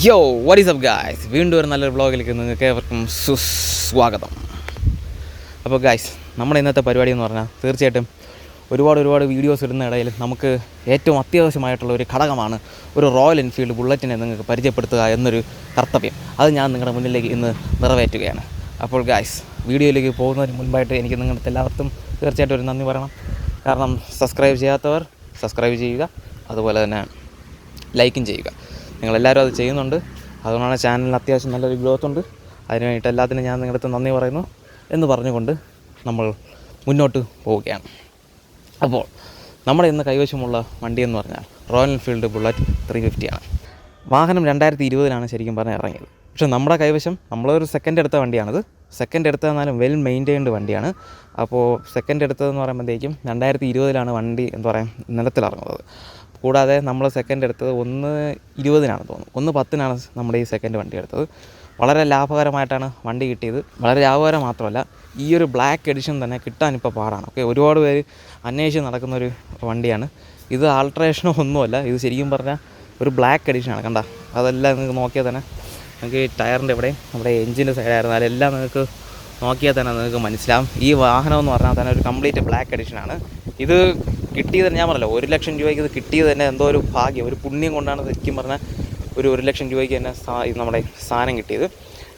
യോ what is up guys, വീണ്ടും ഒരു നല്ലൊരു വ്ളോഗിലേക്ക് നിങ്ങൾക്ക് ഏവർക്കും സുസ്വാഗതം. അപ്പോൾ ഗായ്സ്, നമ്മുടെ ഇന്നത്തെ പരിപാടി എന്ന് പറഞ്ഞാൽ തീർച്ചയായിട്ടും ഒരുപാട് വീഡിയോസ് ഇടുന്ന ഇടയിൽ നമുക്ക് ഏറ്റവും അത്യാവശ്യമായിട്ടുള്ള ഒരു ഘടകമാണ് ഒരു റോയൽ എൻഫീൽഡ് ബുള്ളറ്റിനെ നിങ്ങൾക്ക് പരിചയപ്പെടുത്തുക എന്നൊരു കർത്തവ്യം. അത് ഞാൻ നിങ്ങളുടെ മുന്നിലേക്ക് ഇന്ന് നിറവേറ്റുകയാണ്. അപ്പോൾ ഗായ്സ്, വീഡിയോയിലേക്ക് പോകുന്നതിന് മുൻപായിട്ട് എനിക്ക് നിങ്ങൾക്ക് എല്ലാവർക്കും തീർച്ചയായിട്ടും ഒരു നന്ദി പറയണം. കാരണം സബ്സ്ക്രൈബ് ചെയ്യാത്തവർ സബ്സ്ക്രൈബ് ചെയ്യുക, അതുപോലെ തന്നെ ലൈക്കും ചെയ്യുക. നിങ്ങളെല്ലാവരും അത് ചെയ്യുന്നുണ്ട്. അതുകൊണ്ടാണ് ചാനലിന് അത്യാവശ്യം നല്ലൊരു ഗ്രോത്ത് ഉണ്ട്. അതിന് വേണ്ടിയിട്ട് എല്ലാത്തിനും ഞാൻ നിങ്ങളുടെ അടുത്ത് നന്ദി പറയുന്നു എന്ന് പറഞ്ഞുകൊണ്ട് നമ്മൾ മുന്നോട്ട് പോവുകയാണ്. അപ്പോൾ നമ്മുടെ ഇന്ന് കൈവശമുള്ള വണ്ടി എന്ന് പറഞ്ഞാൽ റോയൽ എൻഫീൽഡ് ബുള്ളറ്റ് 350 ആണ്. വാഹനം 2020 ശരിക്കും പറഞ്ഞാൽ ഇറങ്ങിയത്. പക്ഷേ നമ്മുടെ കൈവശം നമ്മളൊരു സെക്കൻഡ് എടുത്ത വണ്ടിയാണിത്. സെക്കൻഡ് എടുത്തതെന്നാലും വെൽ മെയിൻറ്റെയിൻഡ് വണ്ടിയാണ്. അപ്പോൾ സെക്കൻഡ് എടുത്തതെന്ന് പറയുമ്പോഴത്തേക്കും 2020 വണ്ടി എന്താ പറയുക നിലത്തിലിറങ്ങുന്നത്. കൂടാതെ നമ്മൾ സെക്കൻഡ് എടുത്തത് 1/20 തോന്നുന്നു, 1/10 നമ്മുടെ ഈ സെക്കൻഡ് വണ്ടി എടുത്തത്. വളരെ ലാഭകരമായിട്ടാണ് വണ്ടി കിട്ടിയത്. വളരെ ലാഭകരം മാത്രമല്ല, ഈ ഒരു ബ്ലാക്ക് എഡിഷൻ തന്നെ കിട്ടാനിപ്പോൾ പാടാണ്. ഓക്കെ, ഒരുപാട് പേര് അന്വേഷിച്ച് നടക്കുന്നൊരു വണ്ടിയാണ് ഇത്. ആൾട്രേഷനോ ഒന്നുമല്ല, ഇത് ശരിക്കും പറഞ്ഞാൽ ഒരു ബ്ലാക്ക് എഡിഷനാണ്. കണ്ട, അതെല്ലാം നിങ്ങൾക്ക് നോക്കിയാൽ തന്നെ നിങ്ങൾക്ക് ഈ ടയറിൻ്റെ ഇവിടെയും നമ്മുടെ എഞ്ചിൻ്റെ സൈഡായിരുന്നു അതെല്ലാം നിങ്ങൾക്ക് നോക്കിയാൽ തന്നെ നിങ്ങൾക്ക് മനസ്സിലാവും. ഈ വാഹനം എന്ന് പറഞ്ഞാൽ തന്നെ ഒരു കംപ്ലീറ്റ് ബ്ലാക്ക് എഡിഷനാണ്. ഇത് കിട്ടിയത് ഞാൻ പറഞ്ഞല്ലോ, 1 ലക്ഷം രൂപയ്ക്ക് ഇത് കിട്ടിയത് തന്നെ എന്തോ ഒരു ഭാഗ്യം, ഒരു പുണ്യം കൊണ്ടാണ് ശരിക്കും പറഞ്ഞാൽ ഒരു 1 ലക്ഷം രൂപയ്ക്ക് തന്നെ നമ്മുടെ സാധനം കിട്ടിയത്.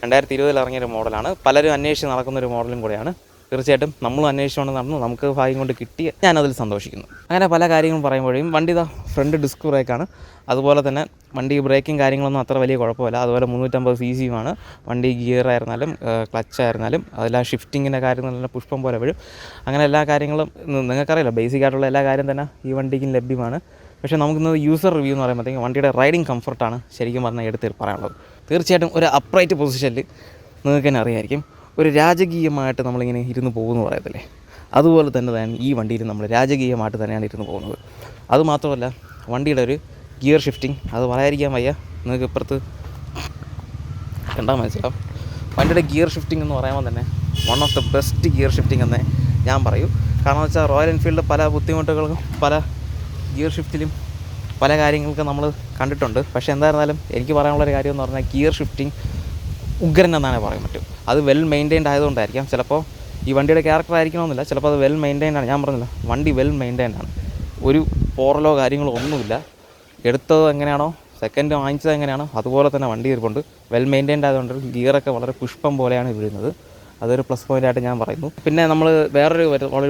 2020 ഇറങ്ങിയൊരു മോഡലാണ്. പലരും അന്വേഷിച്ച് നടക്കുന്നൊരു മോഡലും കൂടെയാണ്. തീർച്ചയായിട്ടും നമ്മളും അന്വേഷിച്ചുകൊണ്ട് നടന്നു, നമുക്ക് ഭാഗ്യം കൊണ്ട് കിട്ടിയ ഞാനതിൽ സന്തോഷിക്കുന്നു. അങ്ങനെ പല കാര്യങ്ങളും പറയുമ്പോഴും വണ്ടി ഇതാ ഫ്രണ്ട് ഡിസ്ക് ബ്രേക്കാണ്. അതുപോലെ തന്നെ വണ്ടി ബ്രേക്കിംഗ് കാര്യങ്ങളൊന്നും അത്ര വലിയ കുഴപ്പമില്ല. അതുപോലെ 350 cc വണ്ടി. ഗിയർ ആയിരുന്നാലും ക്ലച്ച് ആയിരുന്നാലും അതെല്ലാം ഷിഫ്റ്റിങ്ങിൻ്റെ കാര്യങ്ങളെല്ലാം പുഷ്പം പോലെ വരും. അങ്ങനെ എല്ലാ കാര്യങ്ങളും നിങ്ങൾക്കറിയില്ല, ബേസിക് ആയിട്ടുള്ള എല്ലാ കാര്യം തന്നെ ഈ വണ്ടിക്കും ലഭ്യമാണ്. പക്ഷേ നമുക്കിന്ന് യൂസർ റിവ്യൂ എന്ന് പറയുമ്പോഴത്തേക്കും വണ്ടിയുടെ റൈഡിങ് കംഫർട്ടാണ് ശരിക്കും പറഞ്ഞാൽ എടുത്ത് പറയാനുള്ളത്. തീർച്ചയായിട്ടും ഒരു അപ്രൈറ്റ് പൊസിഷനിൽ നിങ്ങൾക്ക് തന്നെ അറിയായിരിക്കും, ഒരു രാജകീയമായിട്ട് നമ്മളിങ്ങനെ ഇരുന്ന് പോകുമെന്ന് പറയത്തില്ലേ, അതുപോലെ തന്നെ ഈ വണ്ടിയിൽ നമ്മൾ രാജകീയമായിട്ട് തന്നെയാണ് ഇരുന്ന് പോകുന്നത്. അതുമാത്രമല്ല, വണ്ടിയുടെ ഒരു ഗിയർ ഷിഫ്റ്റിംഗ് അത് പറയാതിരിക്കാൻ വയ്യ. നിങ്ങൾക്ക് ഇപ്പുറത്ത് കണ്ടാൽ മനസ്സിലാവും. വണ്ടിയുടെ ഗിയർ ഷിഫ്റ്റിംഗ് എന്ന് പറയുമ്പോൾ തന്നെ one of the best gear shifting എന്നേ ഞാൻ പറയൂ. കാരണം വെച്ചാൽ റോയൽ എൻഫീൽഡ് പല ബുദ്ധിമുട്ടുകൾക്കും പല ഗിയർ ഷിഫ്റ്റിലും പല കാര്യങ്ങൾക്ക് നമ്മൾ കണ്ടിട്ടുണ്ട്. പക്ഷേ എന്തായിരുന്നാലും എനിക്ക് പറയാനുള്ളൊരു കാര്യം എന്ന് പറഞ്ഞാൽ ഗിയർ ഷിഫ്റ്റിംഗ് ഉഗ്രൻ എന്നാണ് പറയാൻ പറ്റും. അത് വെൽ മെയിൻറ്റൈൻഡ് ആയതുകൊണ്ടായിരിക്കാം. ചിലപ്പോൾ ഈ വണ്ടിയുടെ ക്യാരക്ടർ ആയിരിക്കണമെന്നില്ല, ചിലപ്പോൾ അത് വെൽ മെയിൻറ്റൈൻഡ് ആണ്. ഞാൻ പറഞ്ഞില്ല, വണ്ടി വെൽ മെയിൻറ്റൈൻഡ് ആണ്. ഒരു പോറലോ കാര്യങ്ങളോ ഒന്നുമില്ല. എടുത്തത് എങ്ങനെയാണോ, സെക്കൻഡ് വാങ്ങിച്ചത് എങ്ങനെയാണോ അതുപോലെ തന്നെ വണ്ടി ഇരിപ്പുണ്ട്. വെൽ മെയിൻറ്റൈൻഡ് ആയതുകൊണ്ട് ഗിയറൊക്കെ വളരെ പുഷ്പം പോലെയാണ് വീഴുന്നത്. അതൊരു പ്ലസ് പോയിൻ്റായിട്ട് ഞാൻ പറയുന്നു. പിന്നെ നമ്മൾ വളരെ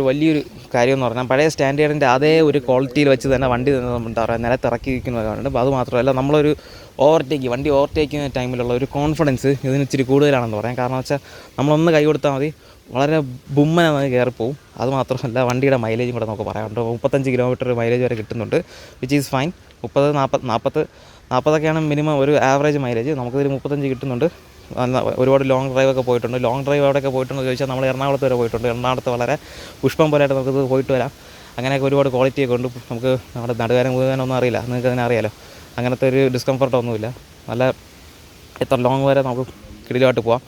വലിയൊരു കാര്യം എന്ന് പറഞ്ഞാൽ പഴയ സ്റ്റാൻഡേർഡിൻ്റെ അതേ ഒരു ക്വാളിറ്റിയിൽ വെച്ച് തന്നെ വണ്ടി എന്താ പറയുക നിലത്തിറക്കിയിരിക്കുന്നതാണ്. അപ്പോൾ അതുമാത്രമല്ല, നമ്മളൊരു വണ്ടി ഓവർടേക്ക് ചെയ്യുന്ന ടൈമിലുള്ള ഒരു കോൺഫിഡൻസ് ഇതിന് ഇച്ചിരി കൂടുതലാണെന്ന് പറയാം. കാരണം വെച്ചാൽ നമ്മളൊന്ന് കൈ കൊടുത്താൽ മതി, വളരെ ബുമ്മനായി കയറിപ്പോവും. അതുമാത്രമല്ല, വണ്ടിയുടെ മൈലേജും കൂടെ നമുക്ക് പറയാറുണ്ട്. 35 കിലോമീറ്റർ മൈലേജ് വരെ കിട്ടുന്നുണ്ട്, വിച്ച് ഈസ് ഫൈൻ. 40 മിനിമം ഒരു ആവറേജ് മൈലേജ്. നമുക്കിതിൽ 35 കിട്ടുന്നുണ്ട്. ഒരുപാട് ലോങ് ഡ്രൈവൊക്കെ പോയിട്ടുണ്ട്. ലോങ് ഡ്രൈവ് എവിടെയൊക്കെ പോയിട്ടുണ്ടെന്ന് ചോദിച്ചാൽ നമ്മൾ എറണാകുളത്ത് വരെ പോയിട്ടുണ്ട്. എറണാകുളത്ത് വളരെ പുഷ്പം പോലെയായിട്ട് നമുക്കിത് പോയിട്ട് വരാം. അങ്ങനെയൊക്കെ ഒരുപാട് ക്വാളിറ്റിയൊക്കെ ഉണ്ട്. നമുക്ക് നമ്മുടെ നടുവേദന മുഴുവനൊന്നും അറിയില്ല, നിങ്ങൾക്ക് അതിനെ അറിയാലോ. അങ്ങനത്തെ ഒരു ഡിസ്കംഫർട്ടൊന്നുമില്ല. നല്ല എത്ര ലോങ് വരെ നമുക്ക് കിടിലുമായിട്ട് പോകാം.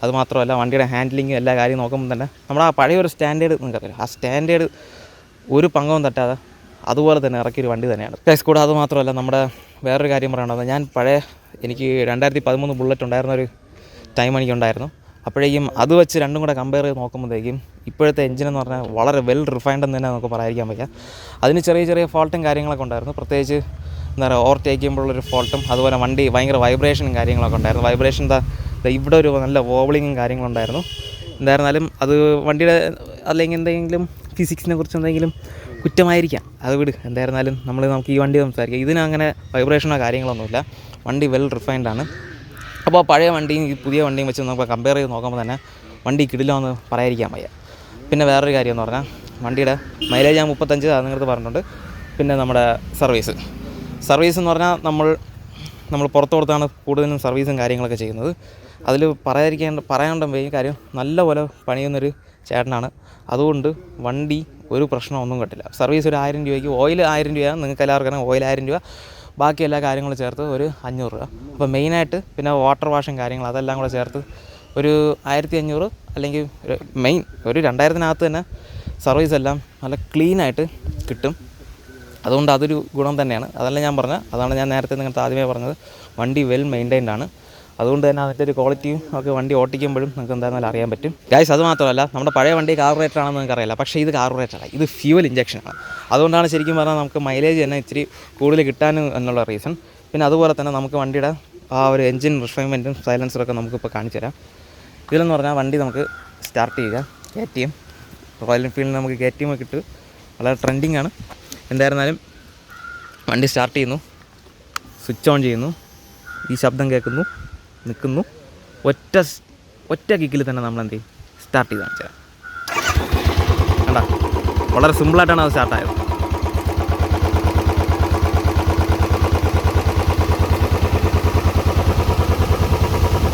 അതുമാത്രമല്ല, വണ്ടിയുടെ ഹാൻഡ്ലിങ് എല്ലാ കാര്യം നോക്കുമ്പോൾ തന്നെ നമ്മുടെ ആ പഴയൊരു സ്റ്റാൻഡേർഡ് നിങ്ങൾക്കറിയാം, ആ സ്റ്റാൻഡേർഡ് ഒരു പങ്കവും തട്ടാതെ അതുപോലെ തന്നെ ഇറക്കിയൊരു വണ്ടി തന്നെയാണ്. ഗൈസ്, കൂടെ അതുമാത്രമല്ല, നമ്മുടെ വേറൊരു കാര്യം പറയണത്, ഞാൻ എനിക്ക് 2013 ബുള്ളറ്റ് ഉണ്ടായിരുന്നൊരു ടൈം എനിക്കുണ്ടായിരുന്നു. അപ്പോഴേക്കും അത് വെച്ച് രണ്ടും കൂടെ കമ്പയർ ചെയ്ത് നോക്കുമ്പോഴത്തേക്കും ഇപ്പോഴത്തെ എഞ്ചിനെന്ന് പറഞ്ഞാൽ വളരെ വെൽ റിഫൈൻഡ് എന്ന് തന്നെ നമുക്ക് പറയാതിരിക്കാൻ വയ്യ. അതിന് ചെറിയ ഫോൾട്ടും കാര്യങ്ങളൊക്കെ ഉണ്ടായിരുന്നു. പ്രത്യേകിച്ച് എന്താ പറയുക, ഓവർടേക്ക് ചെയ്യുമ്പോഴുള്ളൊരു ഫോൾട്ടും, അതുപോലെ വണ്ടി ഭയങ്കര വൈബ്രേഷനും കാര്യങ്ങളൊക്കെ ഉണ്ടായിരുന്നു. വൈബ്രേഷൻ ഇവിടെ ഒരു നല്ല വോബിളിങ്ങും കാര്യങ്ങളുണ്ടായിരുന്നു. എന്തായിരുന്നാലും അത് വണ്ടിയുടെ അല്ലെങ്കിൽ എന്തെങ്കിലും ഫിസിക്സിനെ കുറിച്ച് എന്തെങ്കിലും കുറ്റമായിരിക്കാം, അത് വിട്. എന്തായിരുന്നാലും നമുക്ക് ഈ വണ്ടി സംസാരിക്കാം. ഇതിന് അങ്ങനെ വൈബ്രേഷനോ കാര്യങ്ങളൊന്നുമില്ല. വണ്ടി വെൽ റിഫൈൻഡാണ്. അപ്പോൾ പഴയ വണ്ടിയും ഈ പുതിയ വണ്ടിയും വെച്ച് നമുക്ക് കമ്പയർ ചെയ്ത് നോക്കുമ്പോൾ തന്നെ വണ്ടി കിടിലമെന്ന് പറയാതിരിക്കാൻ വയ്യ. പിന്നെ വേറൊരു കാര്യം എന്ന് പറഞ്ഞാൽ, വണ്ടിയുടെ മൈലേജ് ഞാൻ 35 അത് നിങ്ങൾക്ക് പറഞ്ഞിട്ടുണ്ട്. പിന്നെ നമ്മുടെ സർവീസ് എന്ന് പറഞ്ഞാൽ നമ്മൾ പുറത്ത് കൊടുത്താണ് കൂടുതലും സർവീസും കാര്യങ്ങളൊക്കെ ചെയ്യുന്നത്. അതിൽ പറയാനുണ്ട മെയിൻ കാര്യം, നല്ലപോലെ പണിയുന്നൊരു ചേട്ടനാണ്. അതുകൊണ്ട് വണ്ടി ഒരു പ്രശ്നമൊന്നും കിട്ടില്ല. സർവീസ് ഒരു 1000 രൂപയ്ക്ക്, ഓയിൽ 1000 രൂപയാണ്, നിങ്ങൾക്ക് എല്ലാവർക്കും അറിയാം. ഓയിൽ 1000 രൂപ, ബാക്കി എല്ലാ കാര്യങ്ങളും ചേർത്ത് ഒരു 500 രൂപ. അപ്പോൾ മെയിനായിട്ട് പിന്നെ വാട്ടർ വാഷും കാര്യങ്ങൾ അതെല്ലാം കൂടെ ചേർത്ത് ഒരു 1500, അല്ലെങ്കിൽ മെയിൻ ഒരു 2000-നകത്ത് തന്നെ സർവീസ് എല്ലാം നല്ല ക്ലീനായിട്ട് കിട്ടും. അതുകൊണ്ട് അതൊരു ഗുണം തന്നെയാണ്. അതല്ല ഞാൻ പറഞ്ഞത്, അതാണ് ഞാൻ നേരത്തെ നിങ്ങൾക്ക് ആദ്യമേ പറഞ്ഞത്, വണ്ടി വെൽ മെയിൻറ്റൈൻഡ് ആണ്. അതുകൊണ്ട് തന്നെ അതിൻ്റെ ഒരു ക്വാളിറ്റിയും ഒക്കെ വണ്ടി ഓട്ടിക്കുമ്പോഴും നിങ്ങൾക്ക് എന്താണെന്നാലും അറിയാൻ പറ്റും. ഗൈസ്, അത് മാത്രമല്ല, നമ്മുടെ പഴയ വണ്ടി കാർബറേറ്റർ ആണെന്ന് നിങ്ങൾക്ക് അറിയില്ല, പക്ഷേ ഇത് കാർബറേറ്ററല്ല, ഇത് ഫ്യൂവൽ ഇഞ്ചക്ഷനാണ്. അതുകൊണ്ടാണ് ശരിക്കും പറഞ്ഞാൽ നമുക്ക് മൈലേജ് തന്നെ ഇച്ചിരി കൂടുതൽ കിട്ടാനും എന്നുള്ള റീസൺ. പിന്നെ അതുപോലെ തന്നെ നമുക്ക് വണ്ടിയുടെ ആ ഒരു എൻജിൻ റിഫൈൻമെൻറ്റും സൈലൻസറൊക്കെ നമുക്കിപ്പോൾ കാണിച്ചു തരാം. ഇതിലെന്ന് പറഞ്ഞാൽ വണ്ടി നമുക്ക് സ്റ്റാർട്ട് ചെയ്യുക, KTM റോയൽ എൻഫീൽഡിൽ നമുക്ക് KTM ഒക്കെ ഇട്ട് വളരെ ട്രെൻഡിങ് ആണ്. എന്തായിരുന്നാലും വണ്ടി സ്റ്റാർട്ട് ചെയ്യുന്നു, സ്വിച്ച് ഓൺ ചെയ്യുന്നു, ഈ ശബ്ദം കേൾക്കുന്നു, നിൽക്കുന്നു, ഒറ്റ കിക്കിൽ തന്നെ നമ്മൾ എന്ത് ചെയ്യും, സ്റ്റാർട്ട് ചെയ്ത് കാണിച്ചു തരാം. കണ്ടാ, വളരെ സിമ്പിളായിട്ടാണ് അത് സ്റ്റാർട്ടായത്.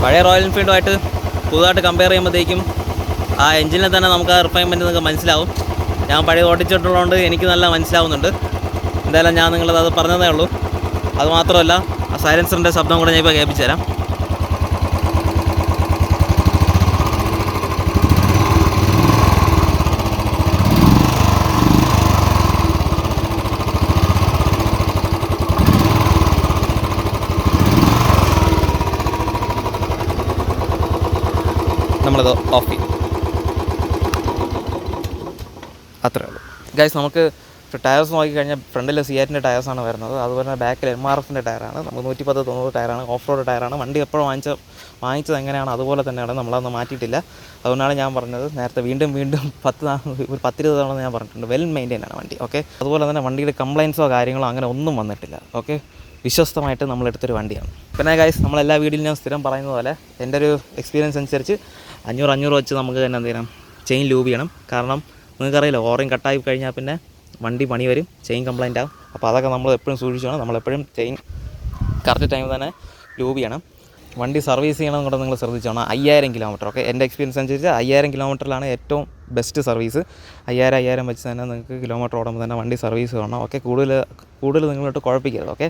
പഴയ റോയൽ എൻഫീൽഡുമായിട്ട് പുതുതായിട്ട് കമ്പയർ ചെയ്യുമ്പോഴത്തേക്കും ആ എഞ്ചിനിൽ തന്നെ നമുക്ക് ആ റിഫൈൻമെൻറ്റ് നിങ്ങൾക്ക് മനസ്സിലാവും. ഞാൻ പഴയ ഓടിച്ചിട്ടുള്ളതുകൊണ്ട് എനിക്ക് നല്ല മനസ്സിലാവുന്നുണ്ട്. എന്തായാലും ഞാൻ നിങ്ങളത് പറഞ്ഞതേ ഉള്ളൂ. അതുമാത്രമല്ല, ആ സൈലൻസറിൻ്റെ ശബ്ദം കൂടെ ഞാൻ ഇപ്പോൾ കേൾപ്പിച്ചു തരാം. നമ്മളത് ഓഫ് ചെയ്യും. അത്രേ ഉള്ളൂ ഗൈസ്. നമുക്ക് ടയർസ് നോക്കിക്കഴിഞ്ഞാൽ ഫ്രണ്ടിൽ സിയാറ്റിൻ്റെ ടയർസാണ് വരുന്നത്. അതുപോലെ തന്നെ ബാക്കിൽ MRFൻ്റെ ടയറാണ്. നമുക്ക് 110-90 ടയറാണ്, ഓഫ് റോഡ് ടയറാണ്. വണ്ടി എപ്പോഴും വാങ്ങിച്ചത് എങ്ങനെയാണ് അതുപോലെ തന്നെയാണ്, നമ്മളതൊന്നും മാറ്റിയിട്ടില്ല. അതുകൊണ്ടാണ് ഞാൻ പറഞ്ഞത് നേരത്തെ വീണ്ടും 10-20 തവണ ഞാൻ പറഞ്ഞിട്ടുണ്ട്, വെൽ മെയിൻറ്റെയിൻ ആണ് വണ്ടി. ഓക്കെ, അതുപോലെ തന്നെ വണ്ടിയുടെ കംപ്ലയിൻസോ കാര്യങ്ങളോ അങ്ങനെ ഒന്നും വന്നിട്ടില്ല. ഓക്കെ, വിശ്വസ്തമായിട്ട് നമ്മളെടുത്തൊരു വണ്ടിയാണ്. പിന്നെ ഗൈസ്, നമ്മളെല്ലാ വീഡിയോയിലും ഞാൻ സ്ഥിരം പറയുന്നത് പോലെ എൻ്റെ ഒരു എക്സ്പീരിയൻസ് അനുസരിച്ച് 500 വെച്ച് നമുക്ക് തന്നെ എന്ത് ചെയ്യണം, ചെയിൻ ലൂബ് ചെയ്യണം. കാരണം നിങ്ങൾക്കറിയില്ല, ഓറിങ് കട്ടായി കഴിഞ്ഞാൽ പിന്നെ വണ്ടി പണി വരും, ചെയിൻ കംപ്ലൈൻ്റ് ആകും. അപ്പോൾ അതൊക്കെ നമ്മൾ എപ്പോഴും സൂക്ഷിക്കണം. നമ്മളെപ്പോഴും ചെയിൻ കറക്റ്റ് ടൈമിൽ തന്നെ ലൂബ് ചെയ്യണം. വണ്ടി സർവീസ് ചെയ്യണം കൂടെ നിങ്ങൾ ശ്രദ്ധിച്ചോണം. 5000 കിലോമീറ്റർ. ഓക്കെ, എൻ്റെ എക്സ്പീരിയൻസ് അനുസരിച്ച് 5000 കിലോമീറ്ററിലാണ് ഏറ്റവും ബെസ്റ്റ് സർവീസ്. 5000 വെച്ച് തന്നെ നിങ്ങൾക്ക് കിലോമീറ്റർ ഓടുമ്പോൾ തന്നെ വണ്ടി സർവീസ് ചെയ്യണം. ഓക്കെ, കൂടുതൽ നിങ്ങളിട്ട് കുഴപ്പിക്കരുത്. ഓക്കെ,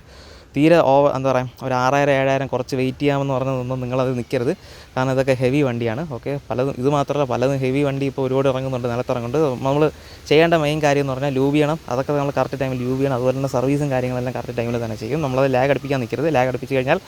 തീരെ എന്താ പറയുക, ഒരു 6000-7000 കുറച്ച് വെയിറ്റ് ചെയ്യാമെന്ന് പറഞ്ഞതൊന്നും നിങ്ങളത് നിൽക്കരുത്. കാരണം ഇതൊക്കെ ഹെവി വണ്ടിയാണ്. ഓക്കെ, ഇത് മാത്രമല്ല, പലതും ഹെവി വണ്ടി ഇപ്പോൾ ഒരുപാട് ഇറങ്ങുന്നുണ്ട്, നിലത്തിറങ്ങുന്നുണ്ട്. നമ്മൾ ചെയ്യേണ്ട മെയിൻ കാര്യം എന്ന് പറഞ്ഞാൽ ലൂബ് ചെയ്യണം. അതൊക്കെ നമ്മൾ കറക്റ്റ് ടൈമിൽ ലൂബ് ചെയ്യണം. അതുപോലെ തന്നെ സർവീസും കാര്യങ്ങളെല്ലാം കറക്റ്റ് ടൈമിൽ തന്നെ ചെയ്യും. നമ്മളത് ലാഗ് അടുപ്പിക്കാൻ നിൽക്കരുത്. ലാഗ് അടുപ്പിച്ച് കഴിഞ്ഞാൽ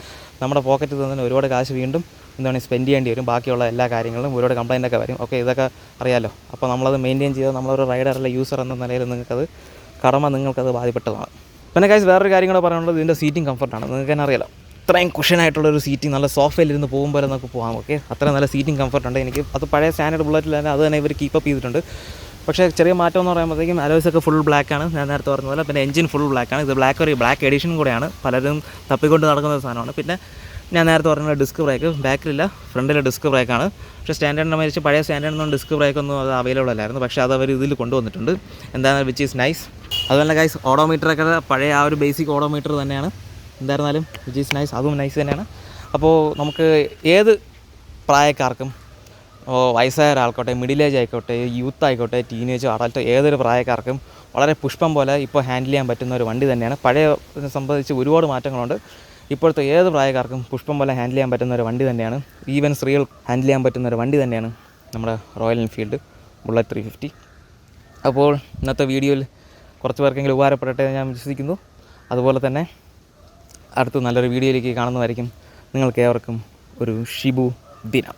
നമ്മുടെ പോക്കറ്റിൽ തന്നെ ഒരുപാട് കാശ് വീണ്ടും എന്താണ് സ്പെൻഡ് ചെയ്യേണ്ടി വരും. ബാക്കിയുള്ള എല്ലാ കാര്യങ്ങളും ഒരുപാട് കംപ്ലൈൻ്റൊക്കെ വരും. ഓക്കെ, ഇതൊക്കെ അറിയാമല്ലോ. അപ്പോൾ നമ്മളത് മെയിൻറ്റെയിൻ ചെയ്ത് നമ്മളൊരു റൈഡർ അല്ല യൂസർ എന്ന നിലയിൽ നിങ്ങൾക്കത് ബാധ്യപ്പെട്ടതാണ്. പിന്നെ ഗൈസ്, വേറൊരു കാര്യം കൂടെ പറയാനുള്ളത്, ഇതിൻ്റെ സീറ്റിംഗ് കംഫർട്ടാണ്. നിങ്ങൾക്ക് തന്നെ അറിയാലോ, ഇത്രയും കുഷനായിട്ടുള്ളൊരു സീറ്റിംഗ്, നല്ല സോഫയിലിരുന്ന് പോകുമ്പോൾ നമുക്ക് പോകാം. ഓക്കെ, അത്രയും നല്ല സീറ്റിംഗ് കംഫർട്ടുണ്ട് എനിക്ക്. അത് പഴയ സ്റ്റാൻഡേർഡ് ബുള്ളറ്റിൽ തന്നെ അത് തന്നെ ഇവർ കീപ്പപ്പ് ചെയ്തിട്ടുണ്ട്. പക്ഷേ ചെറിയ മാറ്റം എന്ന് പറയുമ്പോഴത്തേക്കും അലോയ്സൊക്കെ ഫുൾ ബ്ലാക്കാണ്, ഞാൻ നേരത്തെ പറഞ്ഞ പോലെ. പിന്നെ എഞ്ചിൻ ഫുൾ ബ്ലാക്കാണ്. ഇത് ബ്ലാക്ക് എഡിഷൻ കൂടെയാണ്, പലരും തപ്പിക്കൊണ്ട് നടക്കുന്ന സാധനമാണ്. പിന്നെ ഞാൻ നേരത്തെ പറഞ്ഞ ഡിസ്ക് ബ്രേക്ക് ബാക്കിലില്ല, ഫ്രണ്ടിലെ ഡിസ്ക് ബ്രേക്കാണ്. പക്ഷേ സ്റ്റാൻഡേർഡിനെ മരിച്ച് പഴയ സ്റ്റാൻഡേർഡിനൊന്നും ഡിസ്ക് ബ്രേക്കൊന്നും അത് അവൈലബിൾ അല്ലായിരുന്നു. പക്ഷേ അത് അവർ ഇതിൽ കൊണ്ടുവന്നിട്ടുണ്ട്, എന്താണ് വിച്ച് ഈസ് നൈസ്. അതുപോലെ ഗൈസ്, ഓഡോമീറ്ററൊക്കെ പഴയ ആ ഒരു ബേസിക് ഓഡോമീറ്റർ തന്നെയാണ്. എന്തായിരുന്നാലും വിച്ച് ഈസ് നൈസ്, അതും നൈസ് തന്നെയാണ്. അപ്പോൾ നമുക്ക് ഏത് പ്രായക്കാർക്കും, വയസ്സായ ഒരാൾക്കോട്ടെ, മിഡിൽ ഏജ് ആയിക്കോട്ടെ, യൂത്ത് ആയിക്കോട്ടെ, ടീനേജ്, അഡൽട്ടോ, ഏതൊരു പ്രായക്കാർക്കും വളരെ പുഷ്പം പോലെ ഇപ്പോൾ ഹാൻഡിൽ ചെയ്യാൻ പറ്റുന്ന ഒരു വണ്ടി തന്നെയാണ്. പഴയ സംബന്ധിച്ച് ഒരുപാട് മാറ്റങ്ങളുണ്ട്. ഇപ്പോഴത്തെ ഏത് പ്രായക്കാർക്കും പുഷ്പം പോലെ ഹാൻഡിൽ ചെയ്യാൻ പറ്റുന്ന ഒരു വണ്ടി തന്നെയാണ്. ഈവൻ സ്ത്രീകൾ ഹാൻഡിൽ ചെയ്യാൻ പറ്റുന്ന ഒരു വണ്ടി തന്നെയാണ് നമ്മുടെ റോയൽ എൻഫീൽഡ് ബുള്ളറ്റ് 350. അപ്പോൾ ഇന്നത്തെ വീഡിയോയിൽ കുറച്ച് പേർക്കെങ്കിലും ഉപകാരപ്പെടട്ടെ എന്ന് ഞാൻ വിശ്വസിക്കുന്നു. അതുപോലെ തന്നെ അടുത്ത നല്ലൊരു വീഡിയോയിലേക്ക് കാണുന്നതായിരിക്കും. നിങ്ങൾക്ക് ഏവർക്കും ഒരു ഷിബു ദിനം.